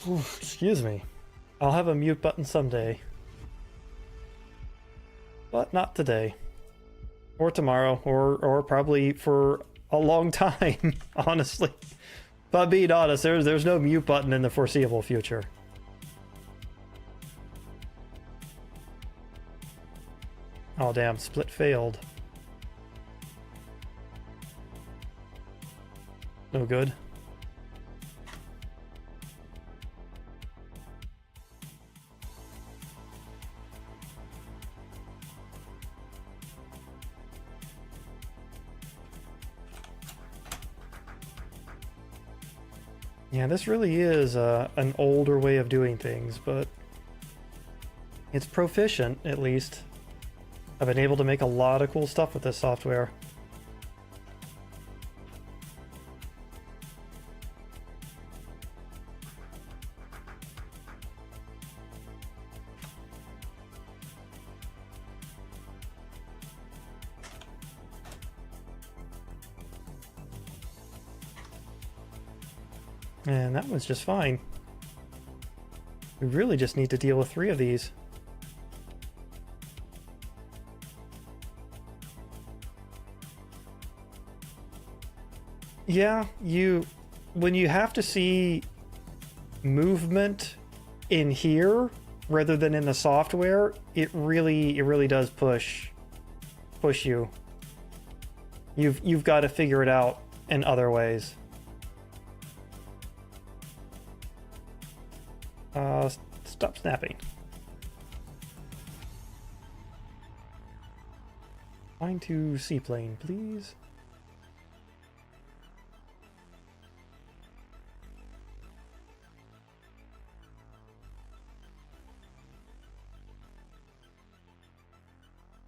Oof, excuse me. I'll have a mute button someday. But not today. Or tomorrow, or probably for a long time, honestly. But being honest, there's no mute button in the foreseeable future. Oh damn, split failed. No good. Yeah, this really is an older way of doing things, but it's proficient, at least. I've been able to make a lot of cool stuff with this software. And that one's just fine. We really just need to deal with 3 of these. Yeah, when you have to see movement in here rather than in the software, it really does push you. You've got to figure it out in other ways. Stop snapping. Flying to seaplane, please.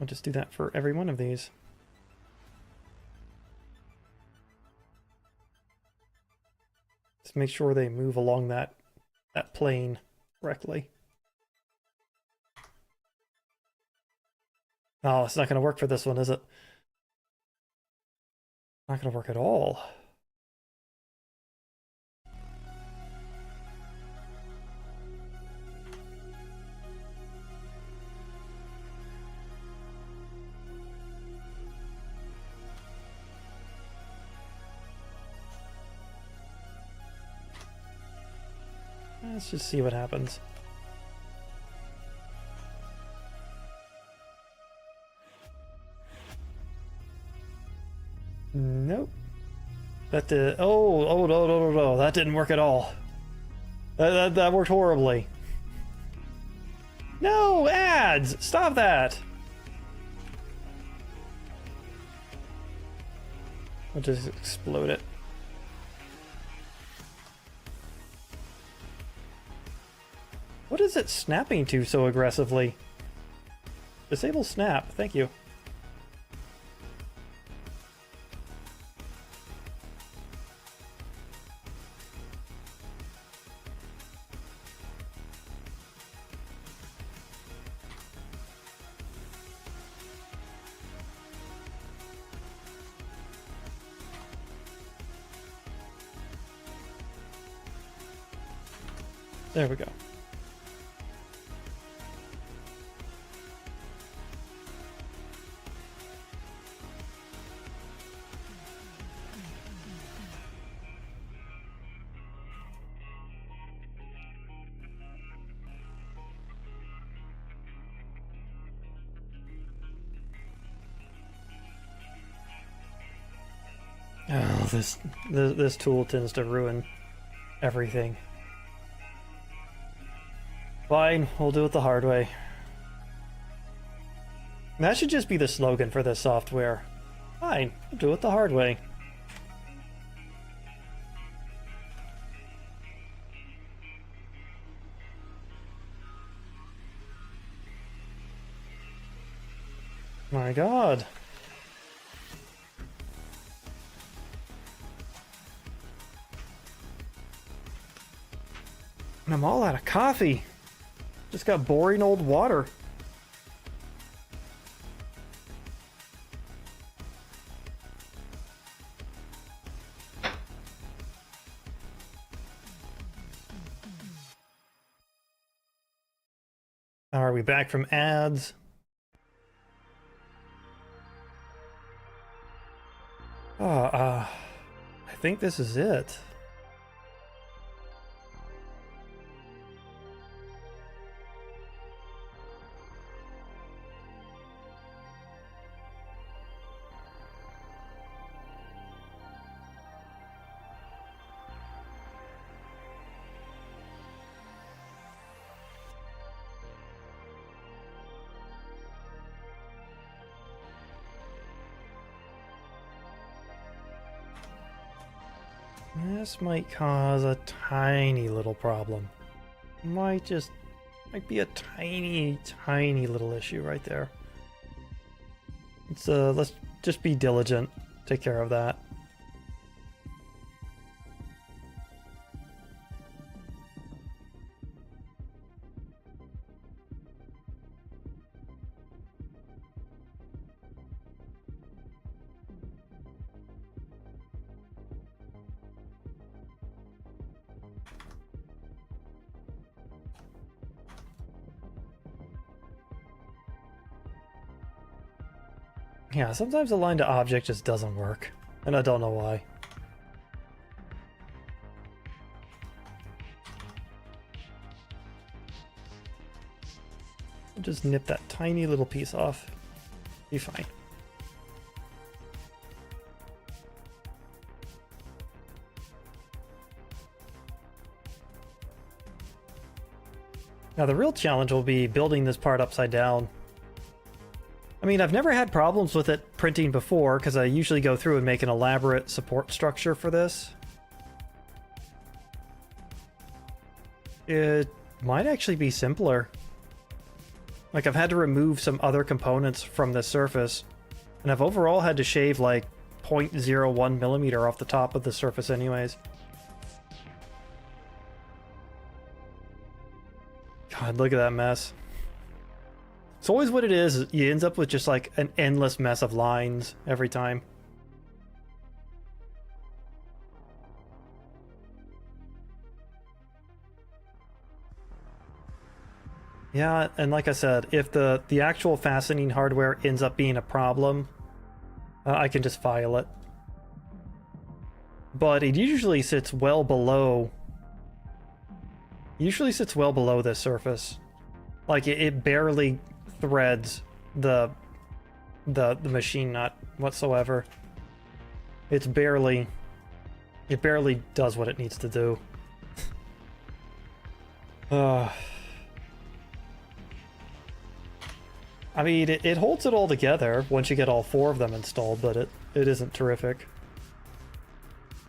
I'll just do that for every one of these. Just make sure they move along that plane correctly. Oh, it's not going to work for this one, is it? Not going to work at all. Let's just see what happens. Nope. That did. Oh no, that didn't work at all. That worked horribly. No ads! Stop that! I'll just explode it. What is it snapping to so aggressively? Disable snap, thank you. There we go. Oh, this tool tends to ruin everything. Fine, we'll do it the hard way. That should just be the slogan for this software. Fine, we'll do it the hard way. My God. And I'm all out of coffee. Just got boring old water. Are we back from ads? I think this is it. This might cause a tiny little problem. Might be a tiny little issue right there. Let's just be diligent. Take care of that. Yeah, sometimes align to object just doesn't work, and I don't know why. Just nip that tiny little piece off. Be fine. Now the real challenge will be building this part upside down. I mean, I've never had problems with it printing before, because I usually go through and make an elaborate support structure for this. It might actually be simpler. Like, I've had to remove some other components from this surface, and I've overall had to shave like 0.01 millimeter off the top of the surface anyways. God, look at that mess. It's always what it is. You end up with just like an endless mess of lines every time. Yeah, and like I said, if the actual fastening hardware ends up being a problem, I can just file it. But it usually sits well below. Usually sits well below this surface. Like it barely threads the machine nut whatsoever. It barely does what it needs to do. I mean, it holds it all together once you get all 4 of them installed, but it isn't terrific.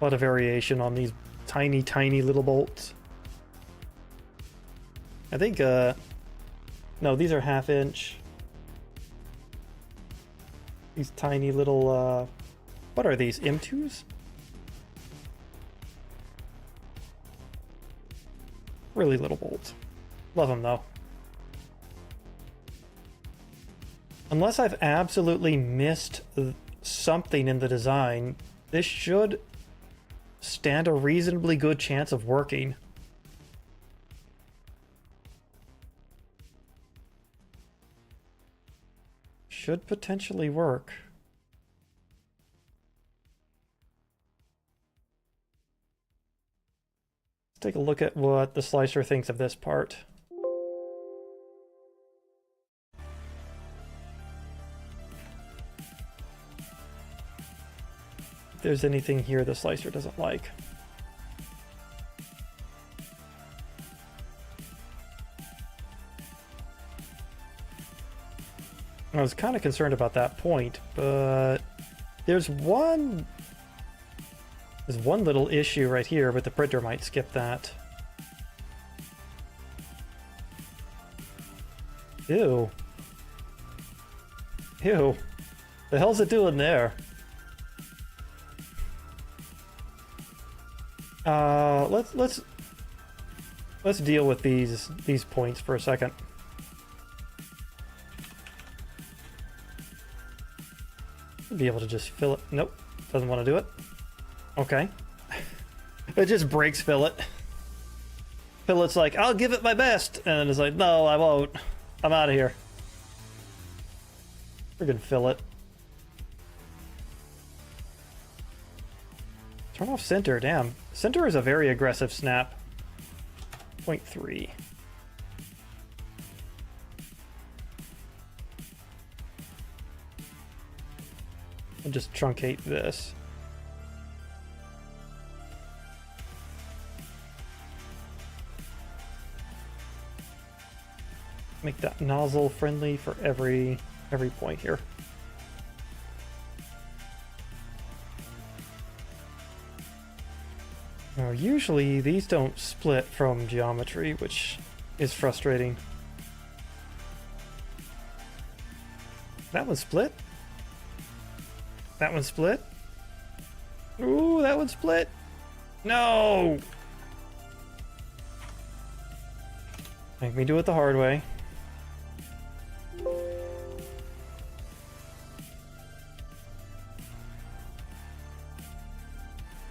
A lot of variation on these tiny little bolts. I think no, these are 1/2 inch. These tiny little, what are these, M2s? Really little bolts. Love them though. Unless I've absolutely missed something in the design, this should stand a reasonably good chance of working. Should potentially work. Let's take a look at what the slicer thinks of this part. If there's anything here the slicer doesn't like. I was kind of concerned about that point, but there's one little issue right here, but the printer might skip that. Ew. Ew. The hell's it doing there? Let's deal with these points for a second. Be able to just fill it. Nope, doesn't want to do it. Okay. It just breaks fillet. Fillet's like, I'll give it my best, and it's like, no, I won't. I'm out of here. Friggin' fillet. Turn off center, damn. Center is a very aggressive snap. 0.3. I'll just truncate this. Make that nozzle friendly for every point here. Now, usually these don't split from geometry, which is frustrating. That one split? That one split? Ooh, that one split? No! Make me do it the hard way.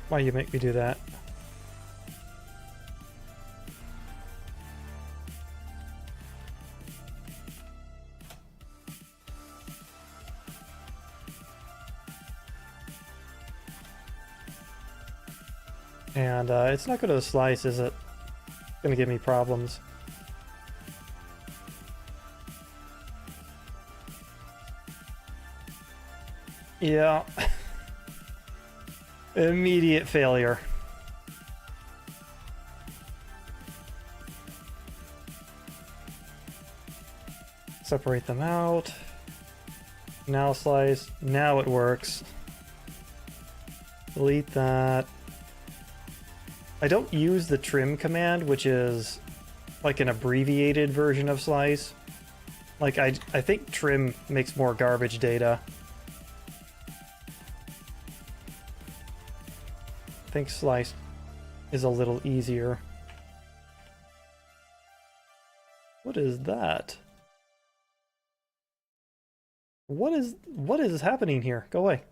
Why you make me do that? And it's not going to slice, is it? It's going to give me problems. Yeah. Immediate failure. Separate them out. Now slice. Now it works. Delete that. I don't use the trim command, which is like an abbreviated version of slice. Like, I think trim makes more garbage data. I think slice is a little easier. What is that? What is happening here? Go away.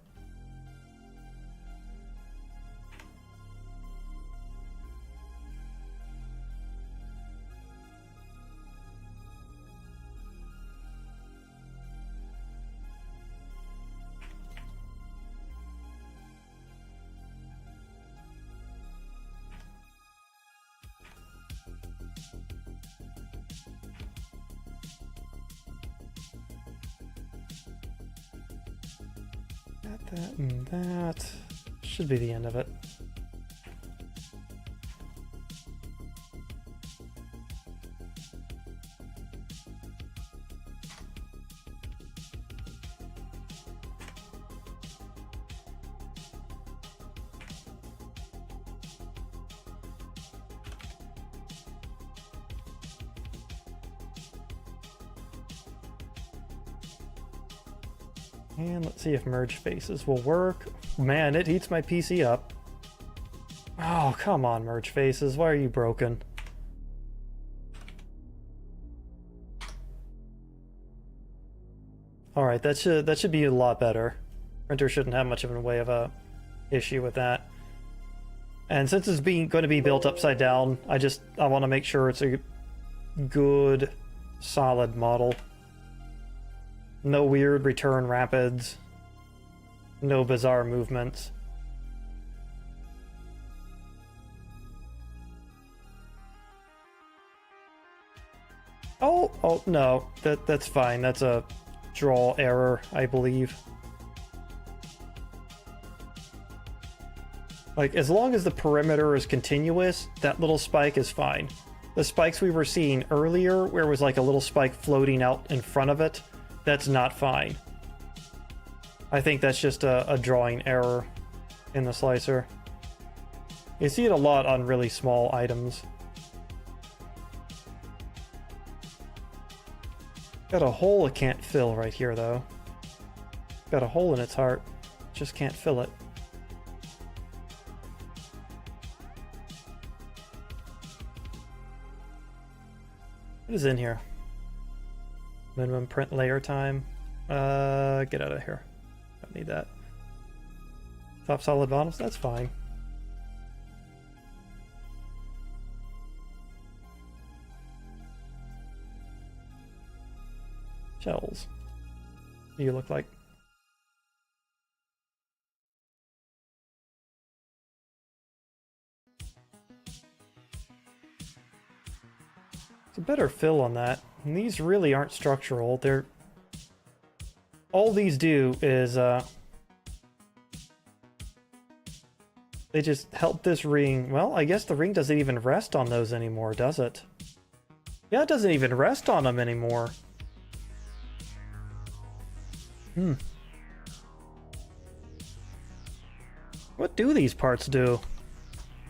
That and that should be the end of it. And let's see if merge faces will work. Man, it heats my PC up. Oh, come on, merge faces. Why are you broken? Alright, that should be a lot better. Printer shouldn't have much of a way of a issue with that. And since it's going to be built upside down, I want to make sure it's a good, solid model. No weird return rapids. No bizarre movements. Oh no, that's fine. That's a draw error, I believe. Like, as long as the perimeter is continuous, that little spike is fine. The spikes we were seeing earlier, where it was like a little spike floating out in front of it, that's not fine. I think that's just a drawing error in the slicer. You see it a lot on really small items. Got a hole it can't fill right here, though. Got a hole in its heart. Just can't fill it. What is in here? Minimum print layer time. Get out of here. Don't need that. Top solid bottoms, that's fine. Shells. What do you look like? It's a better fill on that. And these really aren't structural. They're... all these do is, they just help this ring... well, I guess the ring doesn't even rest on those anymore, does it? Yeah, it doesn't even rest on them anymore. What do these parts do?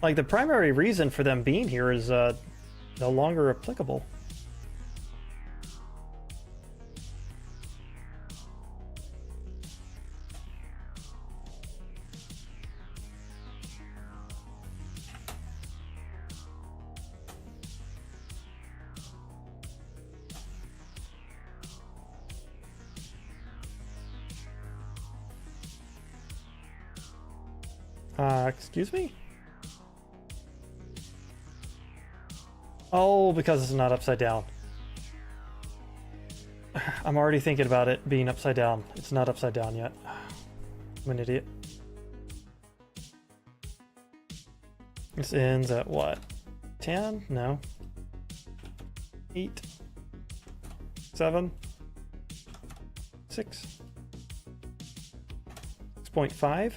Like, the primary reason for them being here is, no longer applicable. Excuse me? Oh, because it's not upside down. I'm already thinking about it being upside down. It's not upside down yet. I'm an idiot. This ends at what? 10? No. 8. 7. 6. 6.5.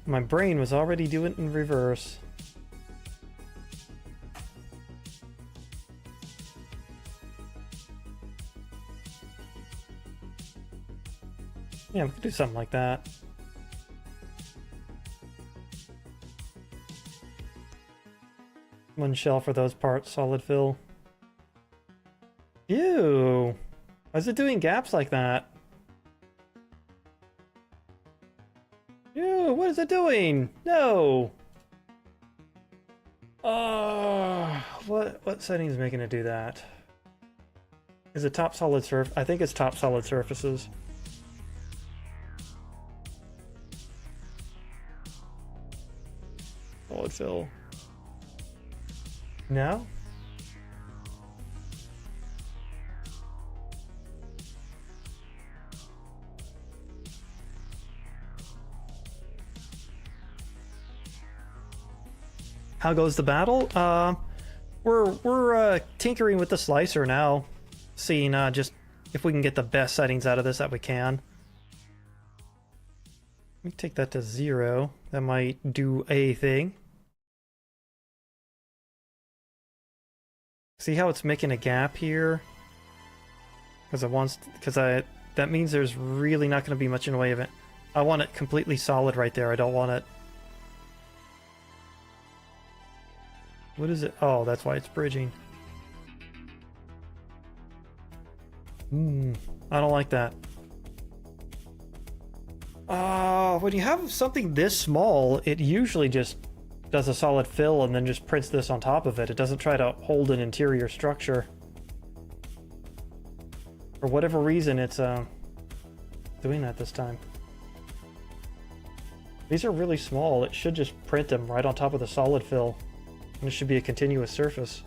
My brain was already doing it in reverse. Yeah, we could do something like that. One shell for those parts, solid fill. Ew! Why is it doing gaps like that? Ew, what is it doing? No! What setting is making it do that? Is it top solid surf? I think it's top solid surfaces. Solid fill. No? How goes the battle? We're tinkering with the slicer now, seeing just if we can get the best settings out of this that we can. Let me take that to 0. That might do a thing. See how it's making a gap here? That means there's really not going to be much in the way of it. I want it completely solid right there. I don't want it. What is it? Oh, that's why it's bridging. I don't like that. When you have something this small, it usually just does a solid fill and then just prints this on top of it. It doesn't try to hold an interior structure. For whatever reason, it's doing that this time. These are really small. It should just print them right on top of the solid fill. And it should be a continuous surface.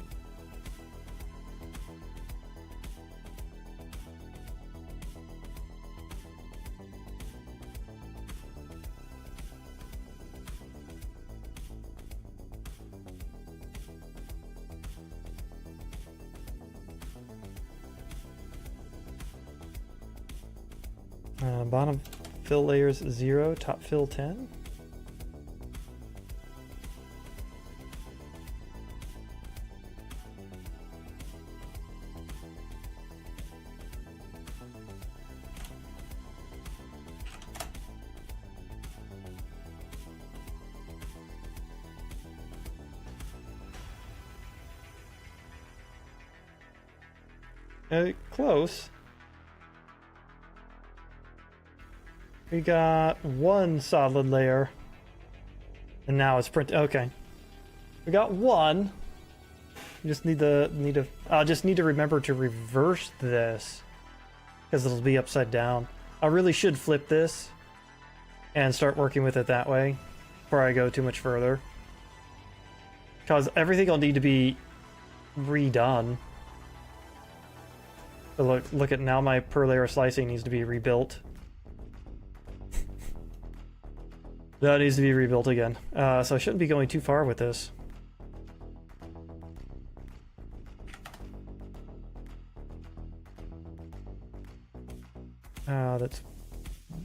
Bottom fill layers 0, top fill 10. Close. We got one solid layer. And now it's printed. Okay. We got one. We just I'll just need to remember to reverse this. Because it'll be upside down. I really should flip this and start working with it that way before I go too much further. Because everything will need to be redone. But look at now, my per layer slicing needs to be rebuilt. That needs to be rebuilt again. So I shouldn't be going too far with this. That's...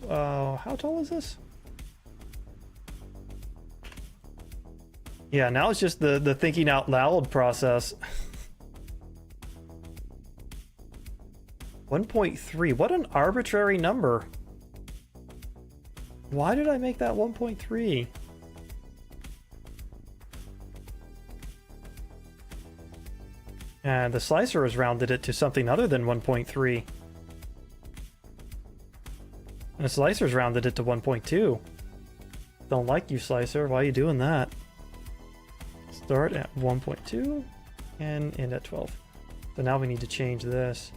how tall is this? Yeah, now it's just the thinking out loud process. 1.3, what an arbitrary number. Why did I make that 1.3? And the slicer has rounded it to something other than 1.3. And the slicer's rounded it to 1.2. Don't like you, slicer. Why are you doing that? Start at 1.2 and end at 12. So now we need to change this.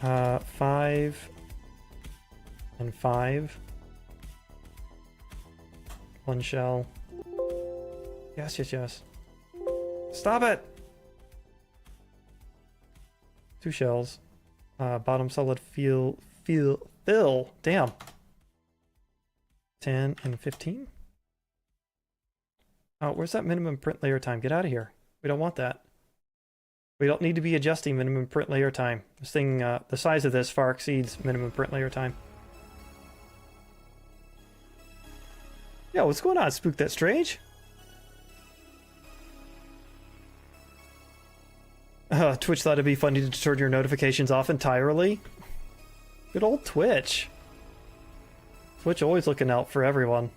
5 and 5. One shell. Yes, yes, yes. Stop it! 2 shells. Bottom solid fill. Damn. 10 and 15. Oh, where's that minimum print layer time? Get out of here. We don't want that. We don't need to be adjusting minimum print layer time. This thing, the size of this far exceeds minimum print layer time. Yo, what's going on, Spook That Strange? Twitch thought it'd be funny to turn your notifications off entirely. Good old Twitch. Twitch always looking out for everyone.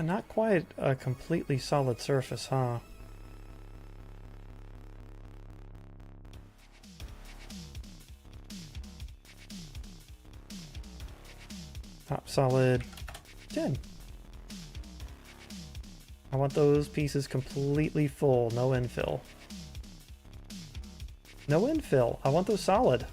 Not quite a completely solid surface, huh? Top solid 10. I want those pieces completely full, no infill. No infill. I want those solid.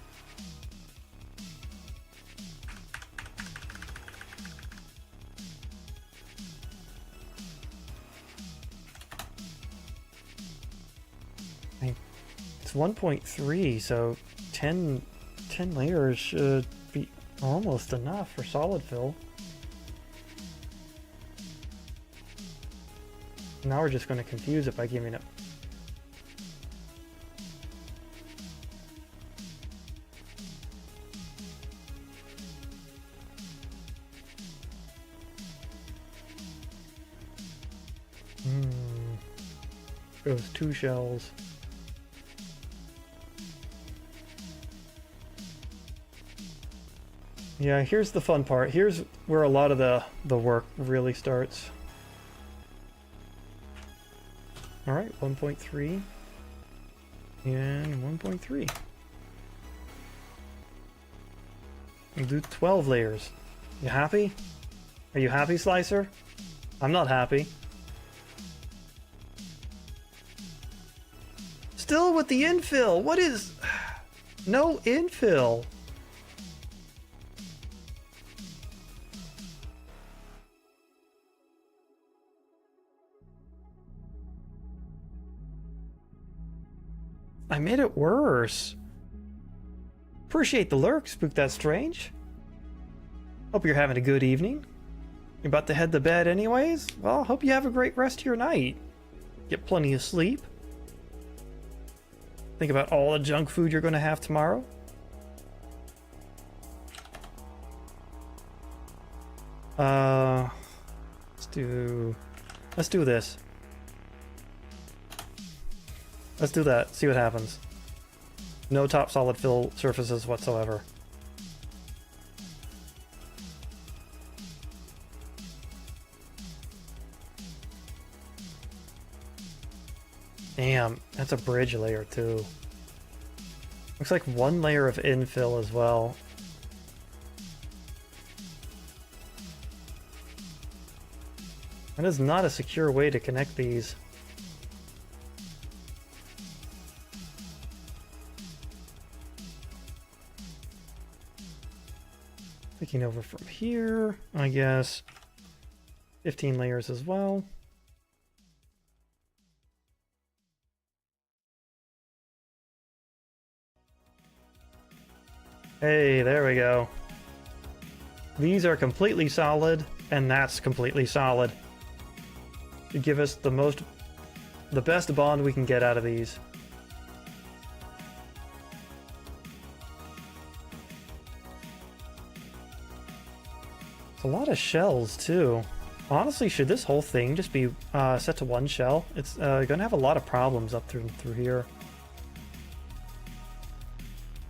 It's 1.3, so 10 layers should be almost enough for solid fill. Now we're just going to confuse it by giving it. Goes 2 shells. Yeah, here's the fun part. Here's where a lot of the work really starts. Alright, 1.3 and 1.3. We'll do 12 layers. You happy? Are you happy, Slicer? I'm not happy. Still with the infill. What is... No infill. I made it worse. Appreciate the lurk, Spook That Strange. Hope you're having a good evening. You're about to head to bed anyways? Well, hope you have a great rest of your night. Get plenty of sleep. Think about all the junk food you're going to have tomorrow. Let's do this. Let's do that. See what happens. No top solid fill surfaces whatsoever. Damn, that's a bridge layer too. Looks like 1 layer of infill as well. That is not a secure way to connect these. Taking over from here, I guess 15 layers as well. Hey, there we go. These are completely solid, and that's completely solid. To give us the best bond we can get out of these. It's a lot of shells too. Honestly, should this whole thing just be set to one shell? It's gonna have a lot of problems up through here.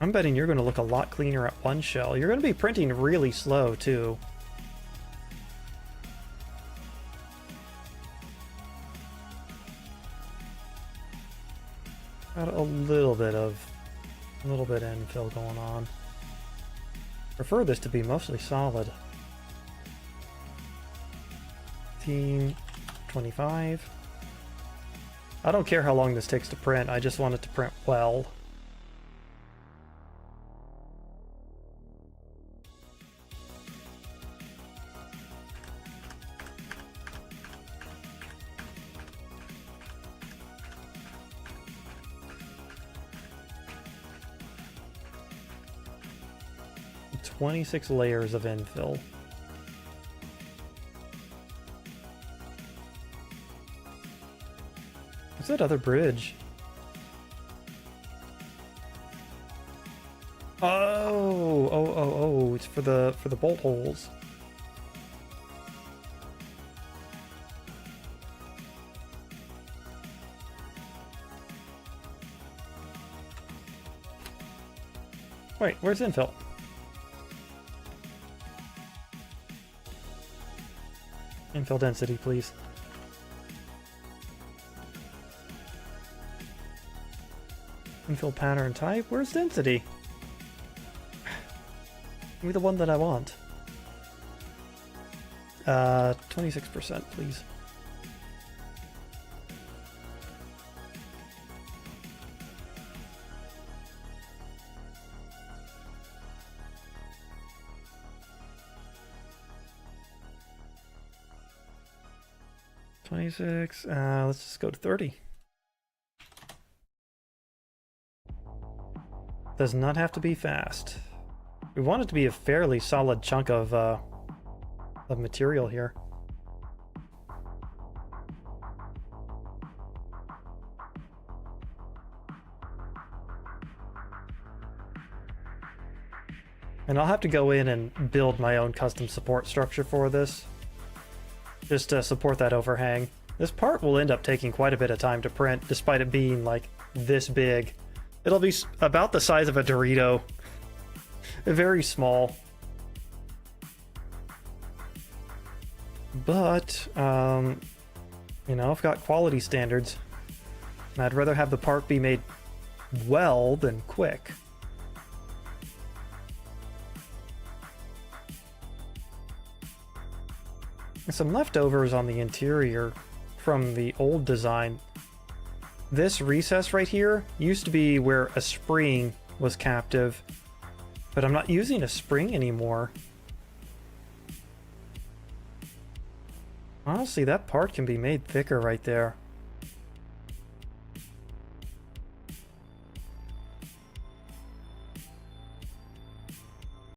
I'm betting you're gonna look a lot cleaner at one shell. You're gonna be printing really slow too. Got a little bit infill going on. Prefer this to be mostly solid. 25. I don't care how long this takes to print, I just want it to print well. "26 layers of infill. What's that other bridge? Oh, it's for the bolt holes. Wait, where's infill? Infill density, please. Infill pattern type? Where's density? Give me the one that I want. 26%, please. Let's just go to 30. Does not have to be fast. We want it to be a fairly solid chunk of material here. And I'll have to go in and build my own custom support structure for this, just to support that overhang. This part will end up taking quite a bit of time to print, despite it being like this big. It'll be about the size of a Dorito. Very small. But, you know, I've got quality standards. And I'd rather have the part be made well than quick. And some leftovers on the interior from the old design. This recess right here used to be where a spring was captive, but I'm not using a spring anymore. Honestly, that part can be made thicker right there.